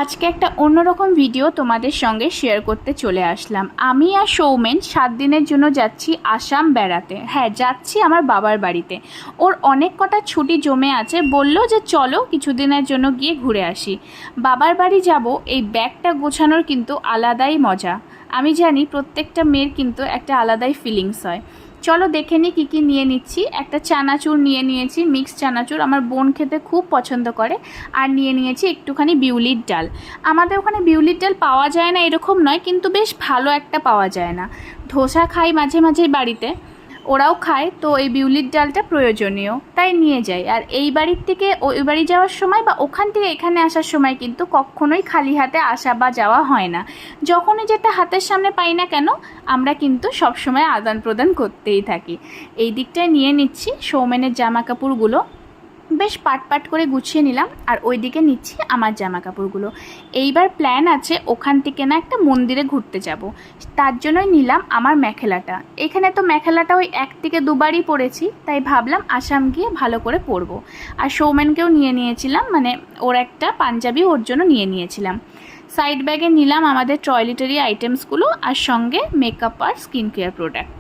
আজকে একটা অন্যরকম ভিডিও তোমাদের সঙ্গে শেয়ার করতে চলে আসলাম। আমি আর সৌমেন 7 দিনের জন্য যাচ্ছি আসাম বেড়াতে। হ্যাঁ, যাচ্ছি আমার বাবার বাড়িতে। ওর অনেক কটা ছুটি জমে আছে, বলল যে চলো কিছুদিনের জন্য গিয়ে ঘুরে আসি। বাবার বাড়ি যাব, এই ব্যাগটা গোছানোর কিন্তু আলাদাই মজা। আমি জানি প্রত্যেকটা মেয়ের কিন্তু একটা আলাদাই ফিলিংস হয়। চলো দেখে নিই কী কী নিয়ে নিচ্ছি। একটা চানাচুর নিয়ে নিয়েছি, মিক্স চানাচুর, আমার বোন খেতে খুব পছন্দ করে। আর নিয়ে নিয়েছি একটুখানি বিউলির ডাল। আমাদের ওখানে বিউলির ডাল পাওয়া যায় না এরকম নয়, কিন্তু বেশ ভালো একটা পাওয়া যায় না। ধোসা খাই মাঝে মাঝেই বাড়িতে, ওরাও খায়, তো এই বিউলির ডালটা প্রয়োজনীয়, তাই নিয়ে যাই। আর এই বাড়ির থেকে ওই বাড়ি যাওয়ার সময় বা ওখান থেকে এখানে আসার সময় কিন্তু কখনোই খালি হাতে আসা বা যাওয়া হয় না। যখনই যেটা হাতের সামনে পাই না কেন, আমরা কিন্তু সবসময় আদান প্রদান করতেই থাকি। এই দিকটায় নিয়ে নিচ্ছি সৌমেনের জামা কাপড়গুলো, বেশ পাট পাট করে গুছিয়ে নিলাম। আর ওই দিকে নিচ্ছি আমার জামা কাপড়গুলো। এইবার প্ল্যান আছে ওখান থেকে না একটা মন্দিরে ঘুরতে যাব, তার জন্যই নিলাম আমার মেখেলাটা। এখানে তো মেখেলাটা ওই 1 থেকে 2 বারই পরেছি, তাই ভাবলাম আসাম গিয়ে ভালো করে পরবো। আর সৌমেনকেও নিয়ে নিয়েছিলাম, মানে ওর একটা পাঞ্জাবি ওর জন্য নিয়ে নিয়েছিলাম। সাইড ব্যাগে নিলাম আমাদের টয়লেটারি আইটেমসগুলো, আর সঙ্গে মেকআপ আর স্কিন কেয়ার প্রোডাক্ট।